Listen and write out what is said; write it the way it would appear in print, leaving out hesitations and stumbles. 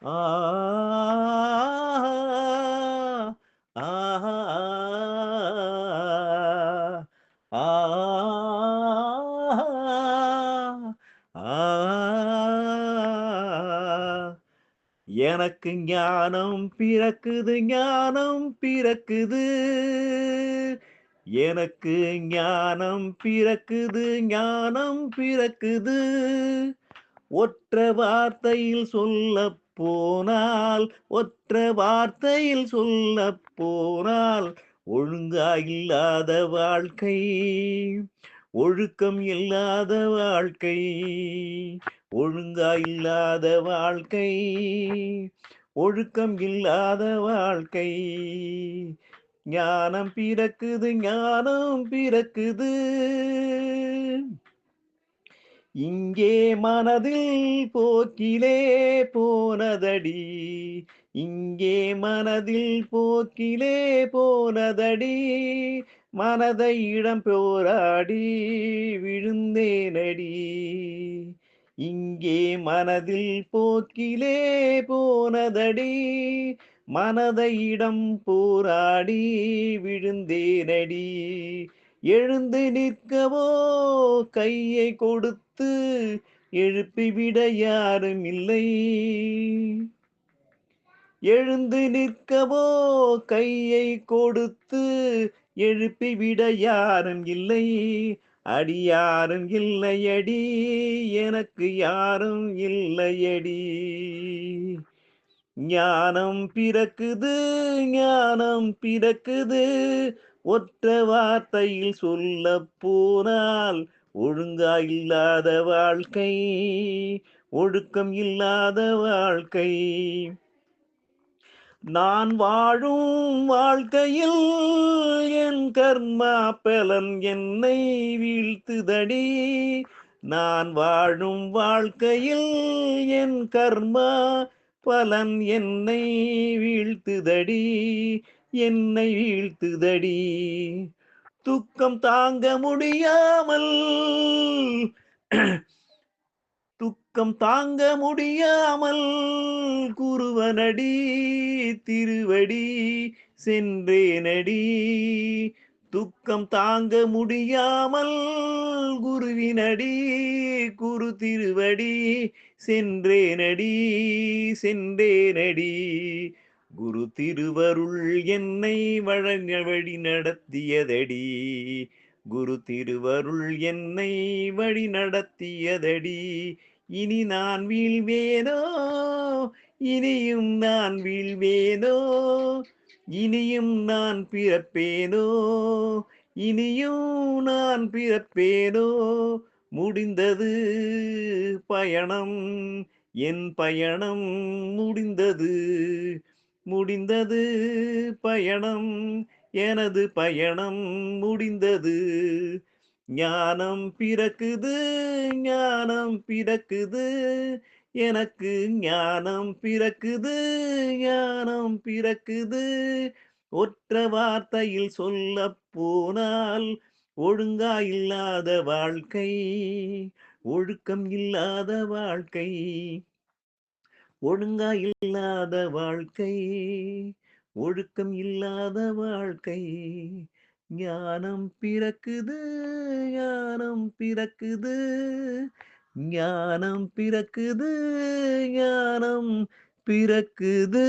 ஆ ஆஹா ஆ எனக்கு ஞானம் பிறக்குது, ஞானம் பிறக்குது. எனக்கு ஞானம் பிறக்குது, ஞானம் பிறக்குது. ஒற்ற வார்த்தையில் சொல்லப் போனால், ஒற்ற வார்த்தையில் சொல்லப் போனால், ஒழுங்காயில்லாத வாழ்க்கை, ஒழுக்கம் இல்லாத வாழ்க்கை, ஒழுங்காயில்லாத வாழ்க்கை, ஒழுக்கம் இல்லாத வாழ்க்கை. ஞானம் பிறக்குது, ஞானம் பிறக்குது. இங்கே மனதில் போக்கிலே போனதடி, இங்கே மனதில் போக்கிலே போனதடி, மனதை இடம் போராடி விழுந்தேனடி. இங்கே மனதில் போக்கிலே போனதடி, மனதை இடம் போராடி விழுந்தேனடி. எழுந்து நிற்கவோ கையை கொடுத்து எழுப்பிவிட யாரும் இல்லை. எழுந்து நிற்கவோ கையை கொடுத்து எழுப்பிவிட யாரும் இல்லை. அடி யாரும் இல்லையடி, எனக்கு யாரும் இல்லையடி. ஞானம் பிறக்குது, ஞானம் பிறக்குது. ஒற்ற வார்த்தையில் சொல்லப் போனால், ஒழுங்கா இல்லாத வாழ்க்கை, ஒழுக்கம் இல்லாத வாழ்க்கை. நான் வாழும் வாழ்க்கையில் என் கர்மா பலன் என்னை வீழ்த்துதடி. நான் வாழும் வாழ்க்கையில் என் கர்மா பலன் என்னை வீழ்த்துதடி, என்னை வீழ்த்துதடி. துக்கம் தாங்க முடியாமல், துக்கம் தாங்க முடியாமல் குருவனடி திருவடி சென்றேனடி. துக்கம் தாங்க முடியாமல் குருவினடி குரு திருவடி சென்றேனடி, சென்றேனடி. குரு திருவருள் என்னை வழங்க வழி நடத்தியதடி, குரு திருவருள் என்னை வழி நடத்தியதடி. இனி நான் வீழ்வேனோ, இனியும் நான் வீழ்வேனோ, இனியும் நான் பிறப்பேனோ, இனியும் நான் பிறப்பேனோ. முடிந்தது பயணம், என் பயணம் முடிந்தது, முடிந்தது பயணம், எனது பயணம் முடிந்தது. ஞானம் பிறக்குது, ஞானம் பிறக்குது. எனக்கு ஞானம் பிறக்குது, ஞானம் பிறக்குது. ஒற்ற வார்த்தையில் சொல்லப் போனால், ஒழுங்கா இல்லாத வாழ்க்கை, ஒழுக்கம் இல்லாத வாழ்க்கை, ஒழுங்கா இல்லாத வாழ்க்கை, ஒழுக்கம் இல்லாத வாழ்க்கை. ஞானம் பிறக்குது, ஞானம் பிறக்குது, ஞானம் பிறக்குது, ஞானம் பிறக்குது.